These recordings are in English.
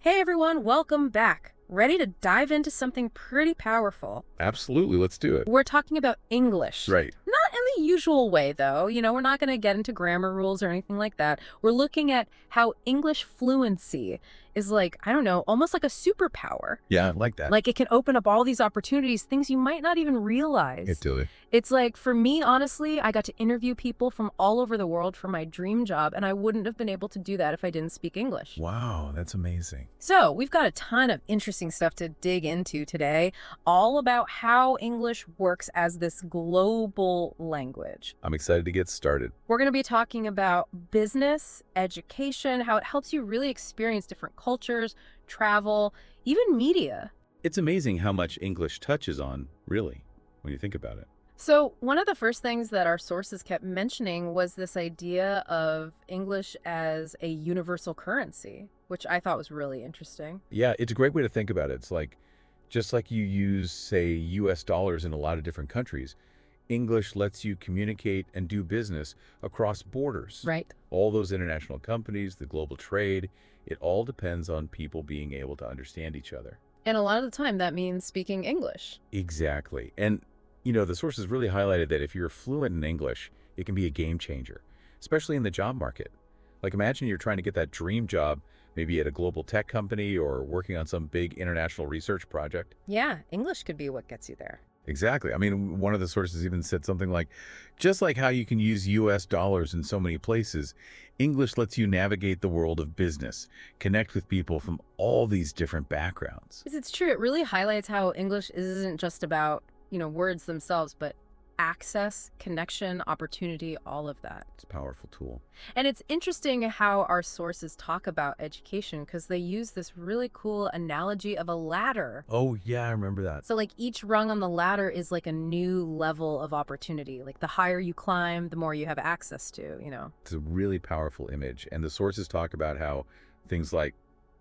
Hey everyone, welcome back. Ready to dive into something pretty powerful. Absolutely, let's do it. We're talking about English. Right. Not in the usual way, though. We're not going to get into grammar rules or anything like that. We're looking at how English fluency is like, I don't know, almost like a superpower. Yeah, I like that. Like it can open up all these opportunities, things you might not even realize. Totally. It's like, for me, honestly, I got to interview people from all over the world for my dream job, and I wouldn't have been able to do that if I didn't speak English. Wow, that's amazing. So we've got a ton of interesting stuff to dig into today, all about how English works as this global language. I'm excited to get started. We're going to be talking about business, education, how it helps you really experience different cultures, travel, even media. It's amazing how much English touches on, really, when you think about it. So one of the first things that our sources kept mentioning was this idea of English as a universal currency, which I thought was really interesting. Yeah, it's a great way to think about it. It's like, just like you use, say, US dollars in a lot of different countries, English lets you communicate and do business across borders. Right. All those international companies, the global trade, it all depends on people being able to understand each other. And a lot of the time that means speaking English. Exactly. And the sources really highlighted that if you're fluent in English, it can be a game changer, especially in the job market. Like imagine you're trying to get that dream job, maybe at a global tech company or working on some big international research project. Yeah, English could be what gets you there. Exactly. I mean, one of the sources even said something like, just like how you can use US dollars in so many places, English lets you navigate the world of business, connect with people from all these different backgrounds. It's true. It really highlights how English isn't just about, words themselves, but access, connection, opportunity, all of that. It's a powerful tool. And it's interesting how our sources talk about education because they use this really cool analogy of a ladder. Oh, yeah, I remember that. So like each rung on the ladder is like a new level of opportunity. Like the higher you climb, the more you have access to. It's a really powerful image. And the sources talk about how things like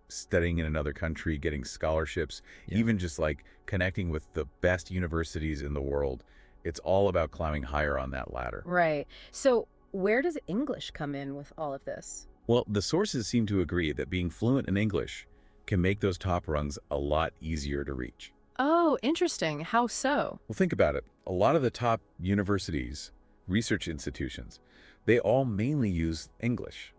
studying in another country, getting scholarships, even just like connecting with the best universities in the world. It's all about climbing higher on that ladder. Right. So where does English come in with all of this? Well, the sources seem to agree that being fluent in English can make those top rungs a lot easier to reach. Oh, interesting. How so? Well, think about it. A lot of the top universities, research institutions, they all mainly use English.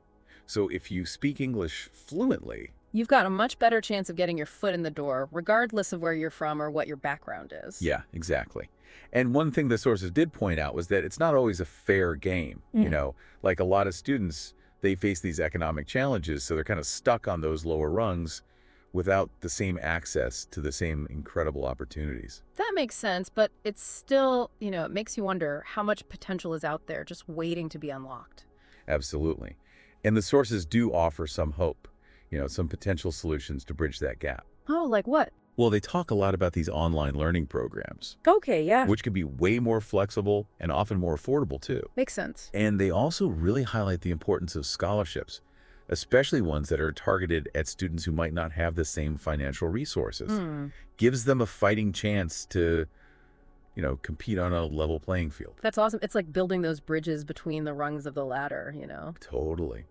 So if you speak English fluently, You've got a much better chance of getting your foot in the door, regardless of where you're from or what your background is. yeah, exactly. And one thing the sources did point out was that it's not always a fair game. Like a lot of students, they face these economic challenges, so they're kind of stuck on those lower rungs without the same access to the same incredible opportunities. That makes sense, but it's still, it makes you wonder how much potential is out there just waiting to be unlocked. Absolutely. And the sources do offer some hope, some potential solutions to bridge that gap. Oh, like what? Well, they talk a lot about these online learning programs, Okay, yeah. which can be way more flexible and often more affordable too. Makes sense. And they also really highlight the importance of scholarships, especially ones that are targeted at students who might not have the same financial resources. Gives them a fighting chance to, compete on a level playing field. That's awesome. It's like building those bridges between the rungs of the ladder. Totally.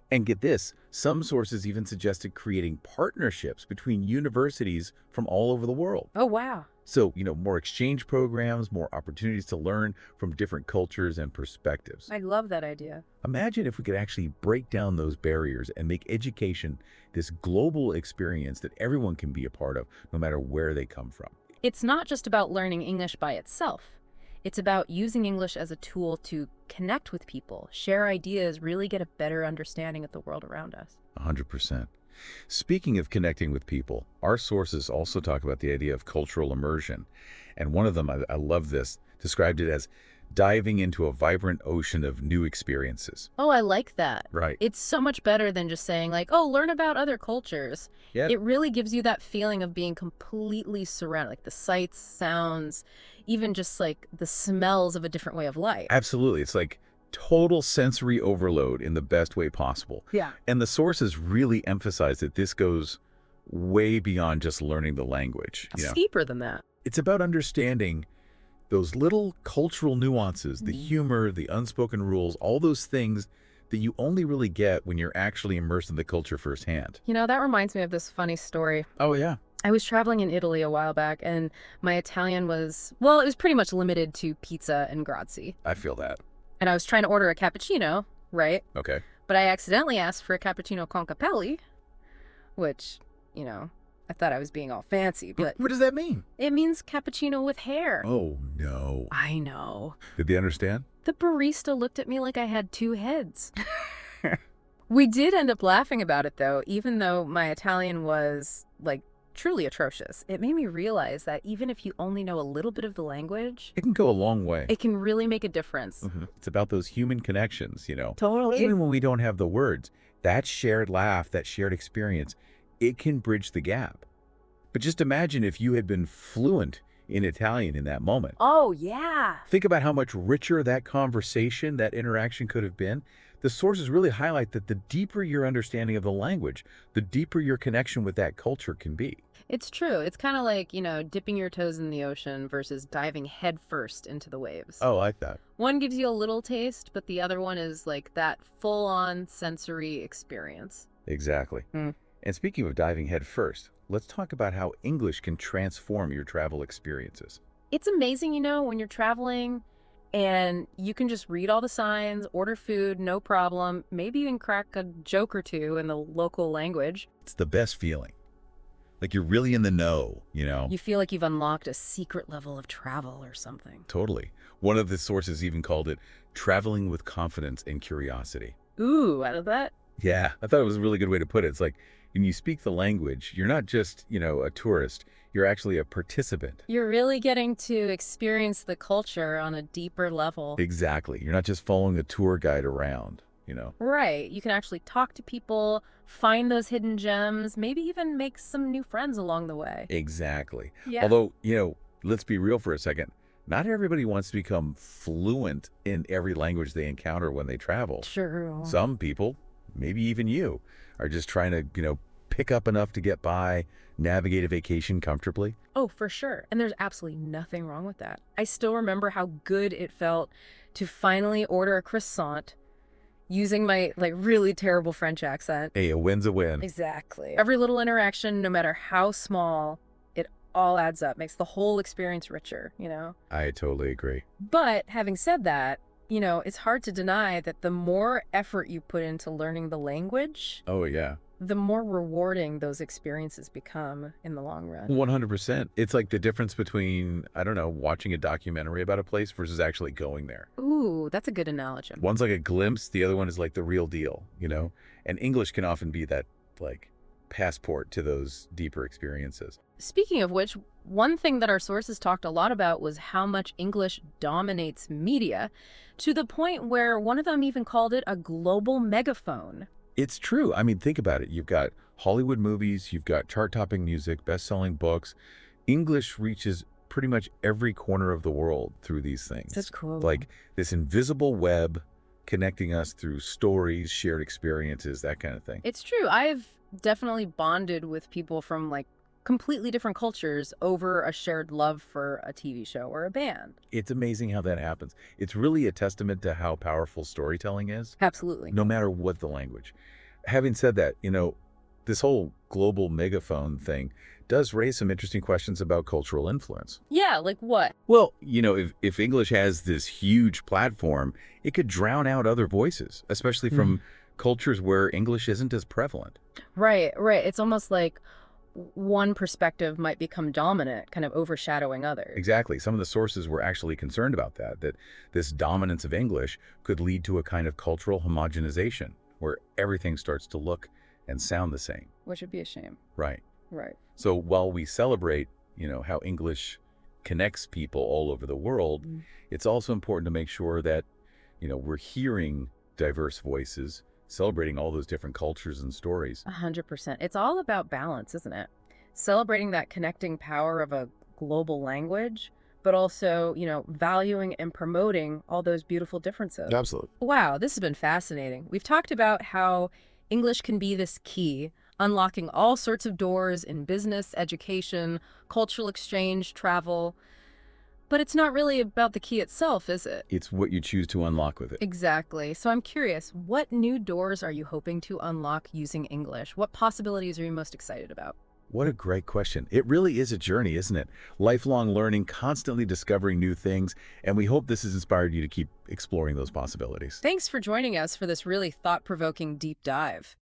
And get this, some sources even suggested creating partnerships between universities from all over the world. Oh, wow. So, more exchange programs, more opportunities to learn from different cultures and perspectives. I love that idea. Imagine if we could actually break down those barriers and make education this global experience that everyone can be a part of, no matter where they come from. It's not just about learning English by itself. It's about using English as a tool to connect with people, share ideas, really get a better understanding of the world around us. 100%. Speaking of connecting with people, our sources also talk about the idea of cultural immersion. And one of them, I love this, described it as diving into a vibrant ocean of new experiences. Oh, I like that. Right. It's so much better than just saying like, oh, learn about other cultures. Yeah. It really gives you that feeling of being completely surrounded, like the sights, sounds, even just like the smells of a different way of life. Absolutely. It's like total sensory overload in the best way possible. Yeah. And the sources really emphasize that this goes way beyond just learning the language. It's deeper than that. It's about understanding those little cultural nuances, the humor, the unspoken rules, all those things that you only really get when you're actually immersed in the culture firsthand. You know, that reminds me of this funny story. Oh, yeah. I was traveling in Italy a while back, and my Italian was, well, it was pretty much limited to pizza and grazie. I feel that. And I was trying to order a cappuccino, right? Okay. But I accidentally asked for a cappuccino con capelli, which, you know, I thought I was being all fancy, but What does that mean? it means cappuccino with hair. Oh, no. I know. Did they understand? The barista looked at me like I had two heads. We did end up laughing about it, though, even though my Italian was, like, truly atrocious. It made me realize that even if you only know a little bit of the language, It can go a long way. it can really make a difference. It's about those human connections, you know. Totally. Even when we don't have the words, that shared laugh, that shared experience, it can bridge the gap. But just imagine if you had been fluent in Italian in that moment. Oh, yeah. Think about how much richer that conversation, that interaction could have been. The sources really highlight that the deeper your understanding of the language, the deeper your connection with that culture can be. It's true. It's kind of like, you know, dipping your toes in the ocean versus diving headfirst into the waves. Oh, I like that. One gives you a little taste, but the other one is like that full-on sensory experience. Exactly. Mm. And speaking of diving head first, let's talk about how English can transform your travel experiences. It's amazing, you know, when you're traveling and you can just read all the signs, order food, no problem, maybe even crack a joke or two in the local language. It's the best feeling. Like you're really in the know, you know? You feel like you've unlocked a secret level of travel or something. Totally. One of the sources even called it traveling with confidence and curiosity. Ooh, out of that? Yeah, I thought it was a really good way to put it. It's like when you speak the language, you're not just, you know, a tourist. You're actually a participant. You're really getting to experience the culture on a deeper level. Exactly. You're not just following a tour guide around, you know? Right. You can actually talk to people, find those hidden gems, maybe even make some new friends along the way. Exactly. Yeah. Although, you know, let's be real for a second. Not everybody wants to become fluent in every language they encounter when they travel. True. Some people, maybe even you, are just trying to, you know, pick up enough to get by, navigate a vacation comfortably. Oh, for sure. And there's absolutely nothing wrong with that. I still remember how good it felt to finally order a croissant using my really terrible French accent. Hey, a win's a win. Exactly. Every little interaction, no matter how small, it all adds up, makes the whole experience richer, you know? I totally agree. But having said that, you know, it's hard to deny that the more effort you put into learning the language, Oh, yeah. the more rewarding those experiences become in the long run. 100%. It's like the difference between, I don't know, watching a documentary about a place versus actually going there. Ooh, that's a good analogy. One's like a glimpse, the other one is like the real deal, you know? And English can often be that, like, passport to those deeper experiences. Speaking of which, one thing that our sources talked a lot about was how much English dominates media, to the point where one of them even called it a global megaphone. It's true. I mean, think about it. You've got Hollywood movies, you've got chart-topping music, best-selling books. English reaches pretty much every corner of the world through these things. That's cool. Like this invisible web connecting us through stories, shared experiences, that kind of thing. It's true. I've definitely bonded with people from completely different cultures over a shared love for a TV show or a band. It's amazing how that happens. It's really a testament to how powerful storytelling is, Absolutely. no matter what the language. Having said that, you know, this whole global megaphone thing does raise some interesting questions about cultural influence. Yeah, like what? Well, you know, if English has this huge platform, it could drown out other voices, especially from cultures where English isn't as prevalent. Right, right. It's almost like one perspective might become dominant, kind of overshadowing others. Exactly. Some of the sources were actually concerned about that this dominance of English could lead to a kind of cultural homogenization where everything starts to look and sound the same. Which would be a shame. Right. Right. So while we celebrate, you know, how English connects people all over the world, it's also important to make sure that, you know, we're hearing diverse voices, celebrating all those different cultures and stories. 100%. It's all about balance, isn't it? Celebrating that connecting power of a global language, but also, you know, valuing and promoting all those beautiful differences. Absolutely. Wow, this has been fascinating. We've talked about how English can be this key, unlocking all sorts of doors in business, education, cultural exchange, travel. But it's not really about the key itself, is it? It's what you choose to unlock with it. Exactly. So I'm curious, what new doors are you hoping to unlock using English? What possibilities are you most excited about? What a great question. It really is a journey, isn't it? Lifelong learning, constantly discovering new things, and we hope this has inspired you to keep exploring those possibilities. Thanks for joining us for this really thought-provoking deep dive.